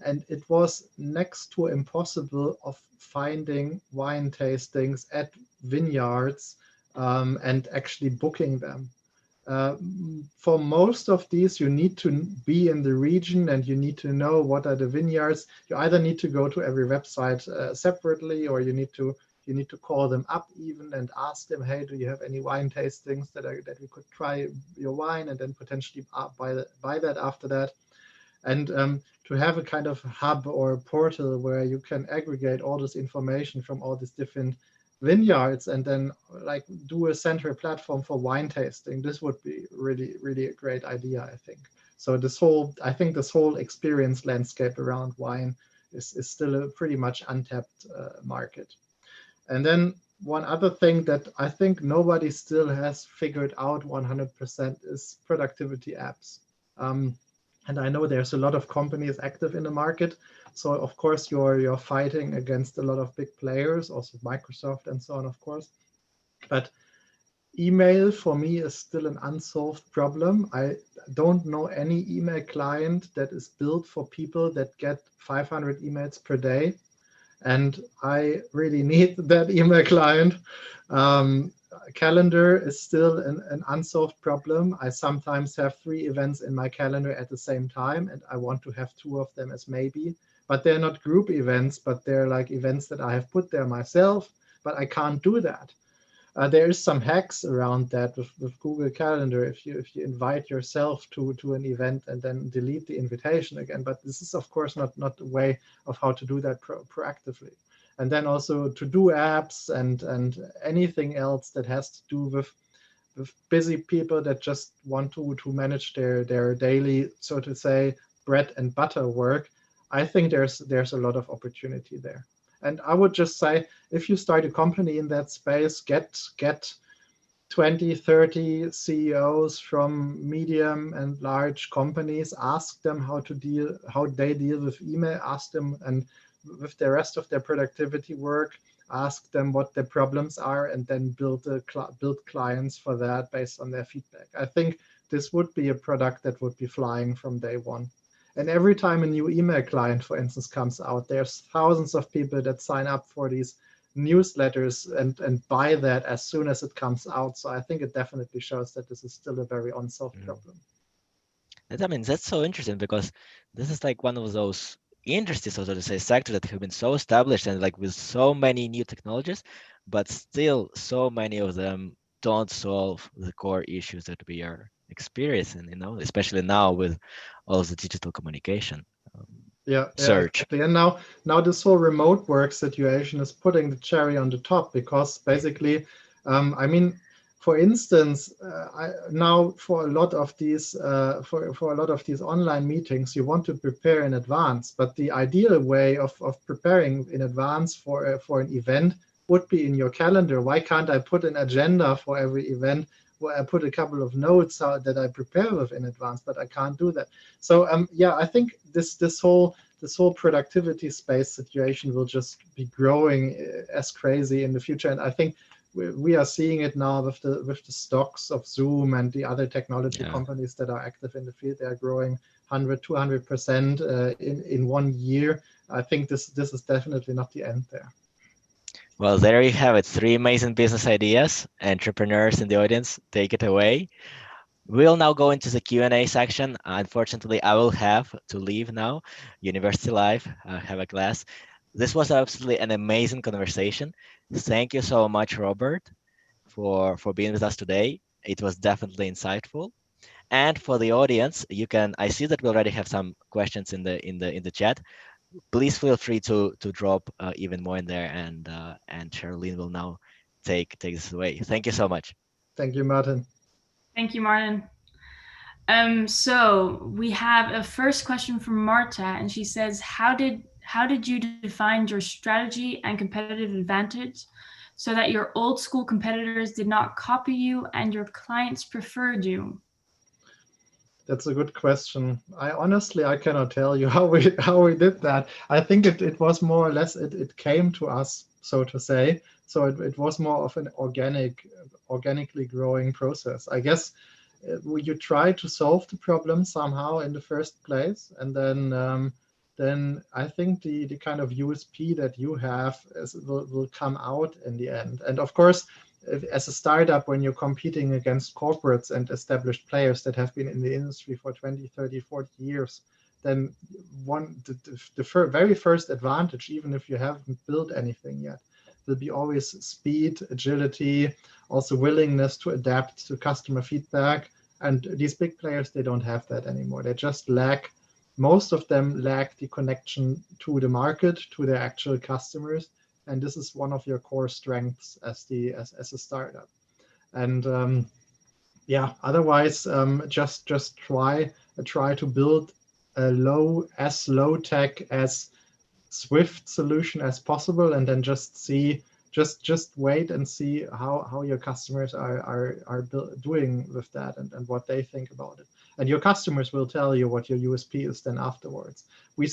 And it was next to impossible of finding wine tastings at vineyards and actually booking them. For most of these, you need to be in the region and you need to know what are the vineyards. You either need to go to every website separately, or you need to call them up even and ask them, hey, do you have any wine tastings that we could try your wine, and then potentially buy that after that. And to have a kind of hub or a portal where you can aggregate all this information from all these different vineyards and then like do a central platform for wine tasting, this would be really, really a great idea, I think. So I think this whole experience landscape around wine is still a pretty much untapped market. And then one other thing that I think nobody still has figured out 100% is productivity apps. And I know there's a lot of companies active in the market. So of course you're fighting against a lot of big players, also Microsoft and so on, of course. But email for me is still an unsolved problem. I don't know any email client that is built for people that get 500 emails per day. And I really need that email client. Calendar is still an unsolved problem. I sometimes have 3 events in my calendar at the same time, and I want to have 2 of them as maybe. But they're not group events, but they're like events that I have put there myself, but I can't do that. There is some hacks around that with Google Calendar if you invite yourself to an event and then delete the invitation again. But this is of course not the way of how to do that proactively. And then also to-do apps and anything else that has to do with busy people that just want to manage their daily, so to say, bread and butter work. I think there's a lot of opportunity there. And I would just say, if you start a company in that space, get 20, 30 CEOs from medium and large companies, ask them how they deal with email, ask them, and with the rest of their productivity work, ask them what their problems are, and then build clients for that based on their feedback. I think this would be a product that would be flying from day one. And every time a new email client, for instance, comes out, there's thousands of people that sign up for these newsletters and buy that as soon as it comes out. So I think it definitely shows that this is still a very unsolved problem. I mean, that's so interesting because this is like one of those industries, so to say, sectors that have been so established and like with so many new technologies, but still so many of them don't solve the core issues that we are experiencing, especially now with all the digital communication. Yeah, Search. exactly. And now this whole remote work situation is putting the cherry on the top, because basically, I mean, for instance, now for a lot of these online meetings, you want to prepare in advance, but the ideal way of preparing in advance for an event would be in your calendar. Why can't I put an agenda for every event where I put a couple of notes that I prepare with in advance, but I can't do that. So yeah, I think this whole productivity space situation will just be growing as crazy in the future. And I think we are seeing it now with the stocks of Zoom and the other technology companies that are active in the field. They are growing 100, 200% in 1 year. I think this is definitely not the end there. Well, there you have it. 3 amazing business ideas. Entrepreneurs in the audience, take it away. We'll now go into the Q&A section. Unfortunately, I will have to leave now. University life, I have a class. This was absolutely an amazing conversation. Thank you so much, Robert, for being with us today. It was definitely insightful. And for the audience, I see that we already have some questions in the chat. Please feel free to drop even more in there, and Charlene will now take this away. Thank you so much. Thank you, Martin. Thank you, Martin. So we have a first question from Marta, and she says, how did you define your strategy and competitive advantage so that your old school competitors did not copy you and your clients preferred you? That's a good question. I cannot tell you how we did that. I think it was more or less it came to us, so to say. So it was more of an organically growing process. I guess you try to solve the problem somehow in the first place, and then I think the kind of USP that you have will come out in the end. And of course, as a startup, when you're competing against corporates and established players that have been in the industry for 20, 30, 40 years, then the very first advantage, even if you haven't built anything yet, will be always speed, agility, also willingness to adapt to customer feedback. And these big players, they don't have that anymore. They just most of them lack the connection to the market, to their actual customers. And this is one of your core strengths as a startup. And yeah, otherwise, just try to build a low tech, as swift solution as possible, and then just wait and see how your customers are doing with that, and what they think about it. And your customers will tell you what your USP is then afterwards. I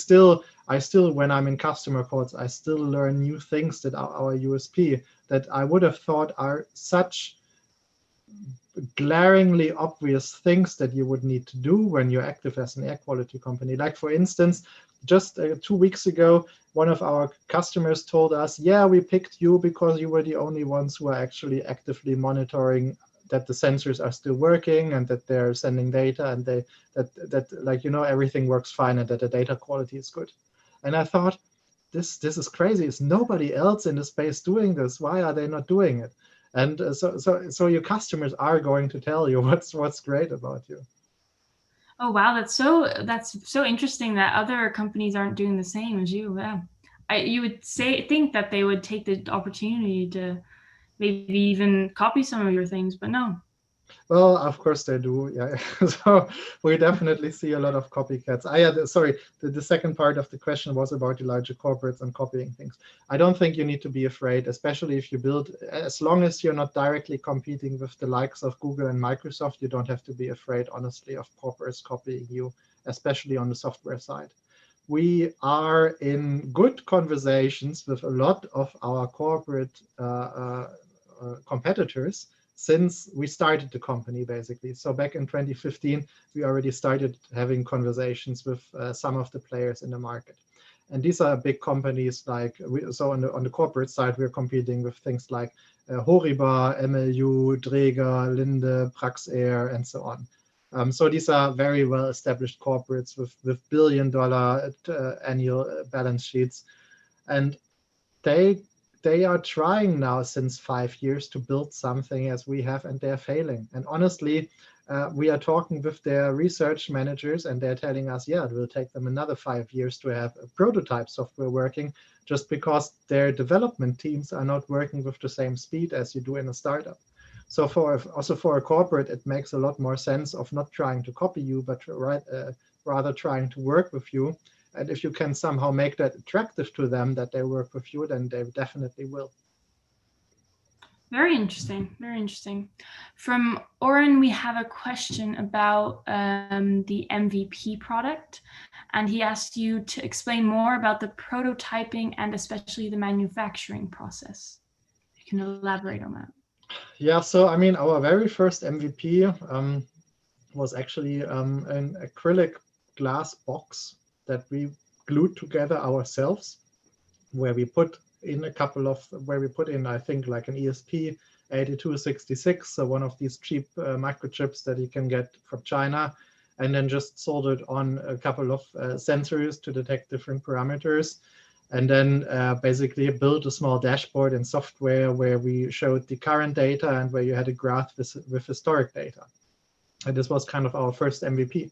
still, when I'm in customer calls, I still learn new things that are our USP that I would have thought are such glaringly obvious things that you would need to do when you're active as an air quality company. Like, for instance, just 2 weeks ago, one of our customers told us, yeah, we picked you because you were the only ones who are actually actively monitoring that the sensors are still working and that they're sending data, and that everything works fine and that the data quality is good. And I thought, this is crazy. Is nobody else in the space doing this? Why are they not doing it? And so your customers are going to tell you what's great about you. Oh wow, that's so interesting that other companies aren't doing the same as you. Yeah, you would think that they would take the opportunity to maybe even copy some of your things, but no. Well, of course they do. Yeah. So we definitely see a lot of copycats. Sorry, the second part of the question was about the larger corporates and copying things. I don't think you need to be afraid, especially if you build, as long as you're not directly competing with the likes of Google and Microsoft, you don't have to be afraid, honestly, of corporates copying you, especially on the software side. We are in good conversations with a lot of our corporate competitors since we started the company, basically. So back in 2015, we already started having conversations with some of the players in the market. And these are big companies like, so on the corporate side, we're competing with things like Horiba, MLU, Dräger, Linde, Praxair, and so on. So these are very well-established corporates with billion-dollar annual balance sheets. And they are trying now since 5 years to build something as we have, and they're failing. And honestly, we are talking with their research managers, and they're telling us, yeah, it will take them another 5 years to have a prototype software working, just because their development teams are not working with the same speed as you do in a startup. So also for a corporate, it makes a lot more sense of not trying to copy you, but rather trying to work with you. And if you can somehow make that attractive to them that they work with you, then they definitely will. Very interesting. Very interesting. From Oren, we have a question about the MVP product. And he asked you to explain more about the prototyping and especially the manufacturing process. You can elaborate on that. Yeah, so I mean, our very first MVP was actually an acrylic glass box that we glued together ourselves, where we put in I think like an ESP8266, so one of these cheap microchips that you can get from China, and then just soldered on a couple of sensors to detect different parameters. And then basically build a small dashboard in software where we showed the current data and where you had a graph with historic data. And this was kind of our first MVP.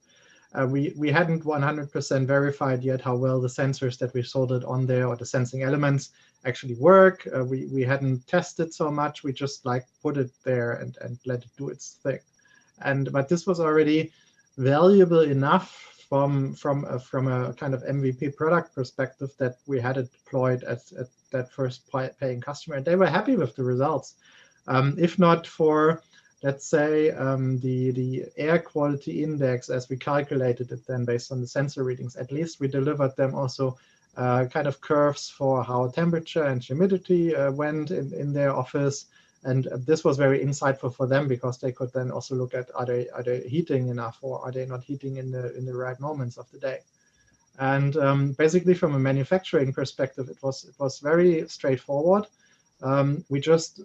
We hadn't 100% verified yet how well the sensors that we soldered on there, or the sensing elements, actually work. We hadn't tested so much. We just like put it there and let it do its thing. But this was already valuable enough from a kind of MVP product perspective that we had it deployed at that first paying customer. And they were happy with the results. If not for, let's say, the air quality index as we calculated it then based on the sensor readings, at least we delivered them also kind of curves for how temperature and humidity went in their office. And this was very insightful for them, because they could then also look at, are they heating enough, or are they not heating in the right moments of the day? And basically, from a manufacturing perspective, it was very straightforward. We just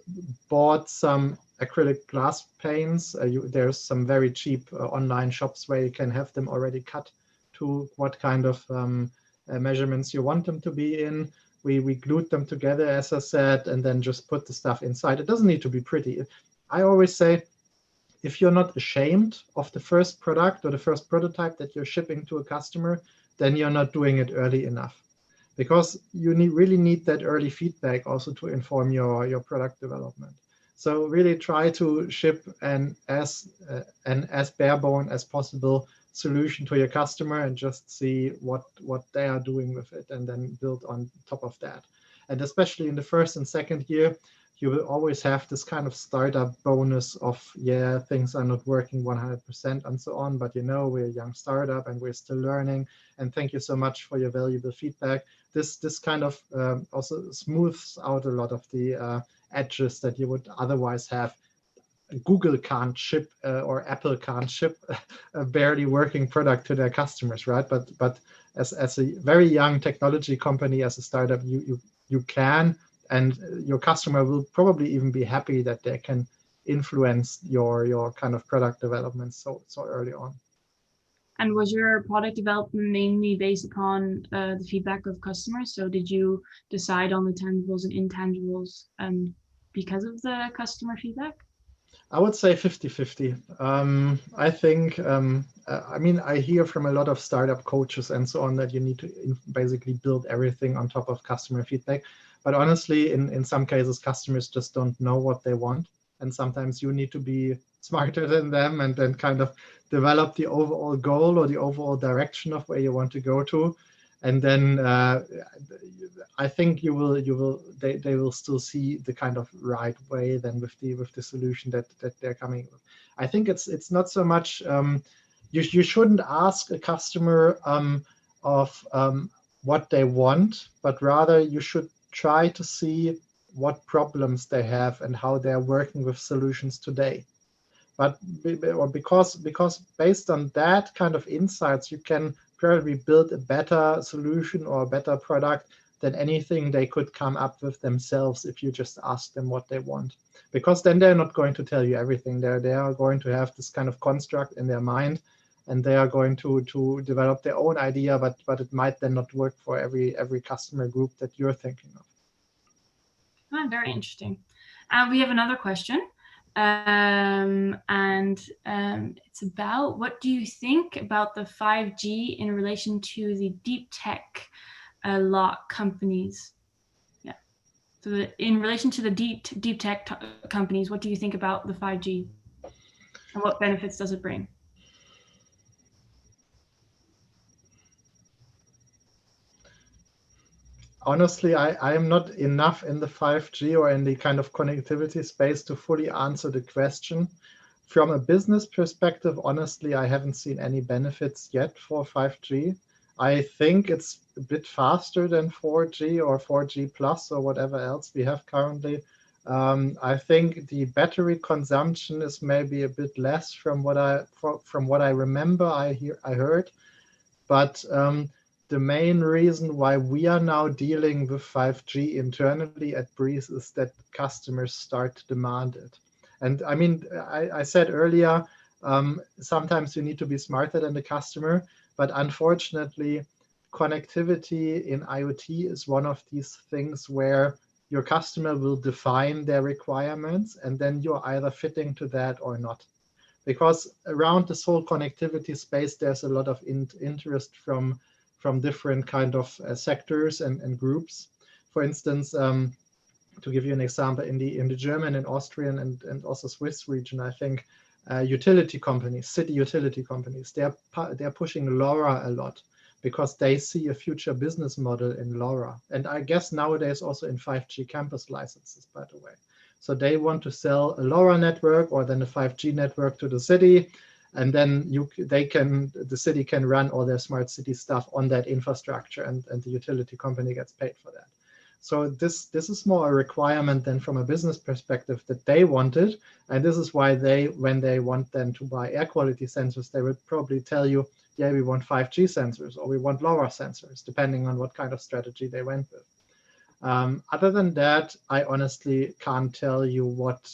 bought some acrylic glass panes. There's some very cheap online shops where you can have them already cut to what kind of measurements you want them to be in. We glued them together, as I said, and then just put the stuff inside. It doesn't need to be pretty. I always say, if you're not ashamed of the first product or the first prototype that you're shipping to a customer, then you're not doing it early enough. Because you really need that early feedback also to inform your product development. So really try to ship an as bare bone as possible solution to your customer, and just see what they are doing with it, and then build on top of that. And especially in the first and second year, you will always have this kind of startup bonus of, yeah, things are not working 100% and so on, but we're a young startup and we're still learning, and thank you so much for your valuable feedback. This kind of also smooths out a lot of the edges that you would otherwise have. Google can't ship or Apple can't ship a barely working product to their customers, right? But as a very young technology company, as a startup, you can, and your customer will probably even be happy that they can influence your kind of product development so early on. And was your product development mainly based upon the feedback of customers? So did you decide on the tangibles and intangibles because of the customer feedback? I would say 50-50. I think, I hear from a lot of startup coaches and so on that you need to basically build everything on top of customer feedback. But honestly, in some cases, customers just don't know what they want. And sometimes you need to be smarter than them, and then kind of develop the overall goal or the overall direction of where you want to go to. And then I think they will still see the kind of right way then with the solution that they're coming with. I think it's not so much you shouldn't ask a customer of what they want, but rather you should try to see what problems they have and how they're working with solutions today. But because based on that kind of insights, you can probably build a better solution or a better product than anything they could come up with themselves if you just ask them what they want. Because then they're not going to tell you everything. They are going to have this kind of construct in their mind, and they are going to develop their own idea, but it might then not work for every customer group that you're thinking of. Very interesting. We have another question. It's about, what do you think about the 5G in relation to the deep tech lot companies? Yeah. So in relation to the deep tech companies, what do you think about the 5G, and what benefits does it bring? Honestly, I am not enough in the 5G or in the kind of connectivity space to fully answer the question. From a business perspective, honestly, I haven't seen any benefits yet for 5G. I think it's a bit faster than 4G or 4G plus or whatever else we have currently. I think the battery consumption is maybe a bit less from what I remember I heard, but the main reason why we are now dealing with 5G internally at Breeze is that customers start to demand it. And I mean, I said earlier, sometimes you need to be smarter than the customer, but unfortunately, connectivity in IoT is one of these things where your customer will define their requirements, and then you're either fitting to that or not. Because around this whole connectivity space, there's a lot of interest from different kind of sectors and groups. For instance, to give you an example, in the German and Austrian and also Swiss region, I think utility companies, city utility companies, they're pushing LoRa a lot because they see a future business model in LoRa. And I guess nowadays also in 5G campus licenses, by the way. So they want to sell a LoRa network or then a 5G network to the city, and then the city can run all their smart city stuff on that infrastructure, and the utility company gets paid for that. So this is more a requirement than from a business perspective that they wanted, and this is why when they want then to buy air quality sensors, they would probably tell you, yeah, we want 5G sensors or we want LoRa sensors, depending on what kind of strategy they went with. Other than that, I honestly can't tell you what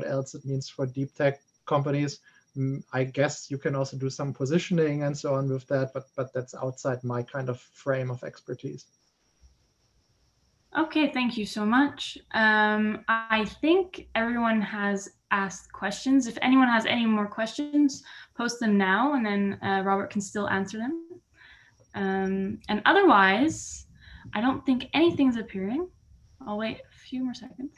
else it means for deep tech companies. I guess you can also do some positioning and so on with that, but that's outside my kind of frame of expertise. Okay, thank you so much. I think everyone has asked questions. If anyone has any more questions, post them now, and then Robert can still answer them. And otherwise, I don't think anything's appearing. I'll wait a few more seconds.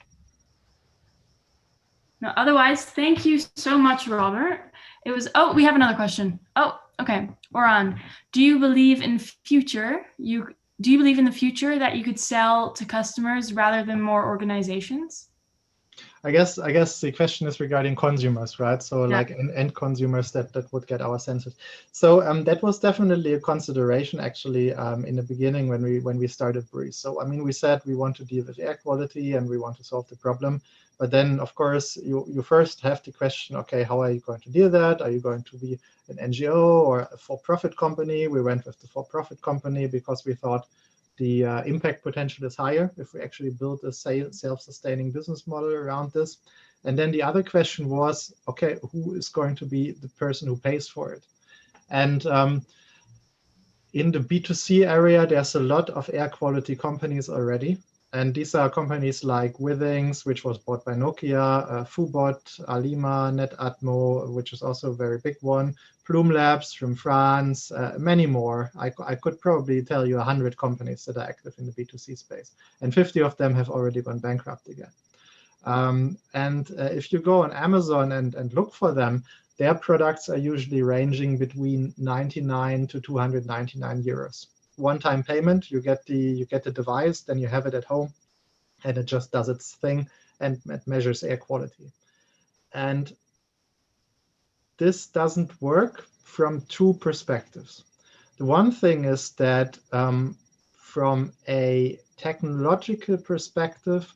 No, otherwise, thank you so much, Robert. We have another question. Oh, okay, we're on. Do you believe in the future that you could sell to customers rather than more organizations? I guess the question is regarding consumers, right? So yeah. Like end consumers that would get our sensors. So that was definitely a consideration actually in the beginning when we started Breeze. So I mean, we said we want to deal with air quality and we want to solve the problem. But then, of course, you first have to question, okay, how are you going to deal with that? Are you going to be an NGO or a for-profit company? We went with the for-profit company because we thought the impact potential is higher if we actually build a self-sustaining business model around this. And then the other question was, okay, who is going to be the person who pays for it? And in the B2C area, there's a lot of air quality companies already. And these are companies like Withings, which was bought by Nokia, Fubot, Alima, NetAtmo, which is also a very big one, Plume Labs from France, many more. I could probably tell you 100 companies that are active in the B2C space, and 50 of them have already gone bankrupt again. If you go on Amazon and look for them, their products are usually ranging between 99 to 299 euros. One-time payment, you get the device, then you have it at home, and it just does its thing and it measures air quality. And this doesn't work from two perspectives. The one thing is that from a technological perspective,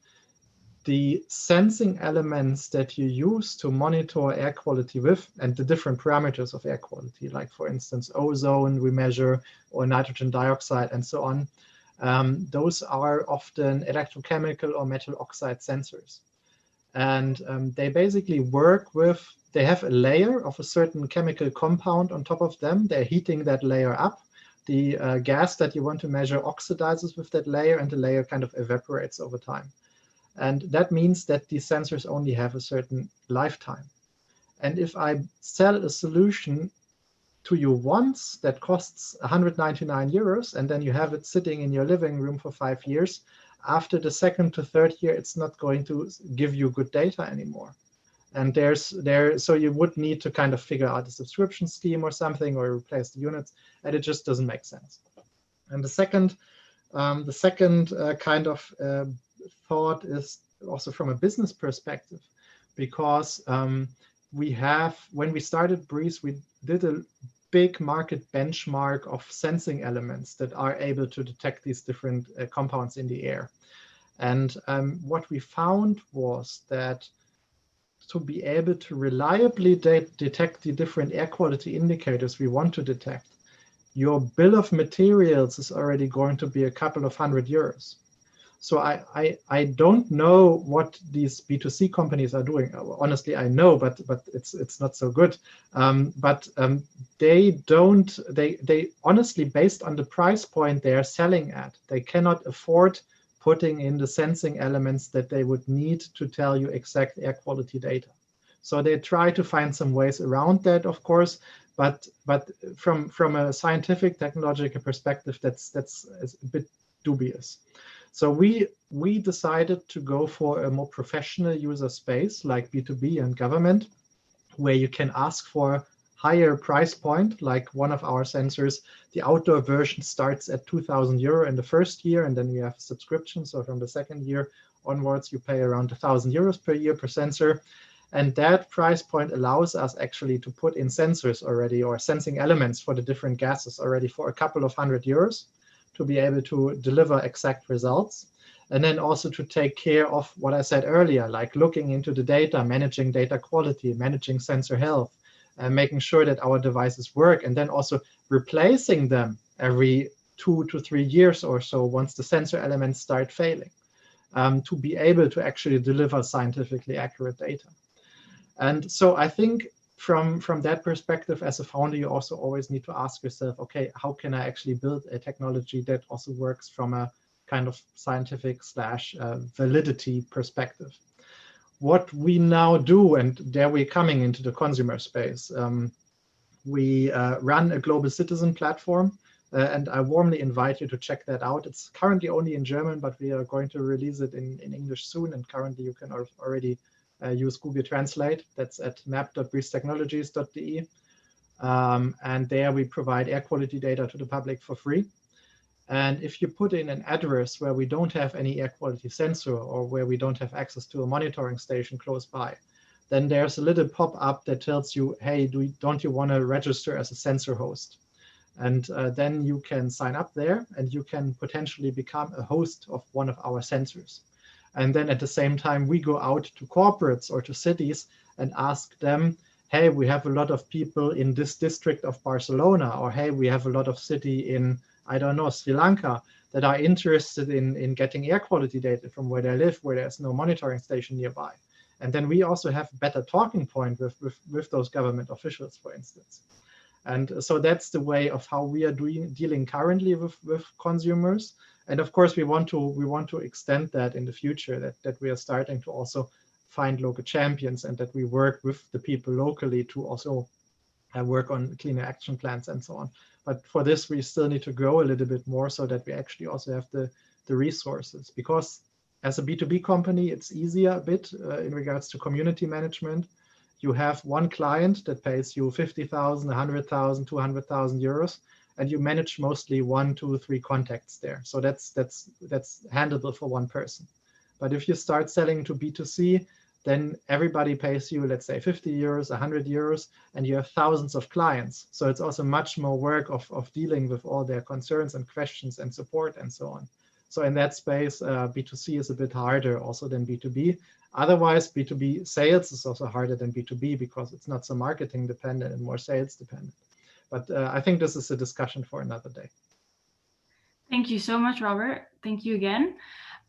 the sensing elements that you use to monitor air quality with, and the different parameters of air quality, like for instance, ozone we measure, or nitrogen dioxide and so on, those are often electrochemical or metal oxide sensors. And they basically work with, they have a layer of a certain chemical compound on top of them. They're heating that layer up. The gas that you want to measure oxidizes with that layer, and the layer kind of evaporates over time. And that means that these sensors only have a certain lifetime. And if I sell a solution to you once that costs 199 euros, and then you have it sitting in your living room for 5 years, after the second to third year, it's not going to give you good data anymore. And so you would need to kind of figure out a subscription scheme or something, or replace the units, and it just doesn't make sense. And the second kind of thought is also from a business perspective, because when we started Breeze, we did a big market benchmark of sensing elements that are able to detect these different compounds in the air. And what we found was that to be able to reliably detect the different air quality indicators we want to detect, your bill of materials is already going to be a couple of €100. So I don't know what these B2C companies are doing. Honestly, I know, but it's not so good. They honestly, based on the price point they are selling at, they cannot afford putting in the sensing elements that they would need to tell you exact air quality data. So they try to find some ways around that, of course, but from a scientific technological perspective, that's a bit dubious. So we decided to go for a more professional user space like B2B and government, where you can ask for higher price point. Like one of our sensors, the outdoor version starts at €2,000 in the first year, and then we have a subscription. So from the second year onwards, you pay around €1,000 per year per sensor. And that price point allows us actually to put in sensors already, or sensing elements for the different gases already, for a couple of €100 to be able to deliver exact results. And then also to take care of what I said earlier, like looking into the data, managing data quality, managing sensor health, and making sure that our devices work, and then also replacing them every 2 to 3 years or so once the sensor elements start failing, to be able to actually deliver scientifically accurate data. And so I think from that perspective, as a founder, you also always need to ask yourself, okay, how can I actually build a technology that also works from a kind of scientific / validity perspective? What we now do, and there we're coming into the consumer space, we run a global citizen platform, and I warmly invite you to check that out. It's currently only in German, but we are going to release it in English soon, and currently you can already use Google Translate. That's at map.breeztechnologies.de. And there we provide air quality data to the public for free. And if you put in an address where we don't have any air quality sensor, or where we don't have access to a monitoring station close by, then there's a little pop-up that tells you, hey, don't you want to register as a sensor host? And then you can sign up there, and you can potentially become a host of one of our sensors. And then at the same time, we go out to corporates or to cities and ask them, hey, we have a lot of people in this district of Barcelona, or hey, we have a lot of city in, I don't know, Sri Lanka, that are interested in getting air quality data from where they live, where there's no monitoring station nearby. And then we also have better talking point with those government officials, for instance. And so that's the way of how we are dealing currently with consumers. And of course, we want to extend that in the future, that we are starting to also find local champions, and that we work with the people locally to also work on cleaner action plans and so on. But for this, we still need to grow a little bit more, so that we actually also have the resources. Because As a B2B company, it's easier a bit in regards to community management. You have one client that pays you 50,000, 100,000, 200,000 euros, and you manage mostly 1, 2, 3 contacts there. So that's handleable for one person. But if you start selling to B2C, then everybody pays you, let's say 50 euros, 100 euros, and you have thousands of clients. So it's also much more work of dealing with all their concerns and questions and support and so on. So in that space, B2C is a bit harder also than B2B. Otherwise, B2B sales is also harder than B2B because it's not so marketing dependent and more sales dependent. But I think this is a discussion for another day. Thank you so much, Robert. Thank you again.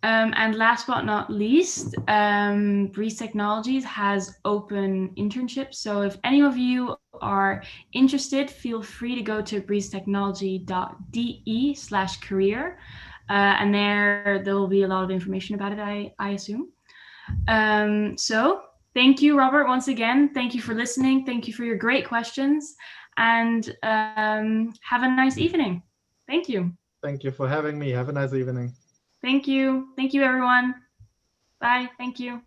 And last but not least, Breeze Technologies has open internships. So if any of you are interested, feel free to go to breezetechnology.de/career. And there will be a lot of information about it, I assume. So thank you, Robert, once again. Thank you for listening. Thank you for your great questions. And have a nice evening. Thank you. Thank you for having me. Have a nice evening. Thank you. Thank you, everyone. Bye. Thank you.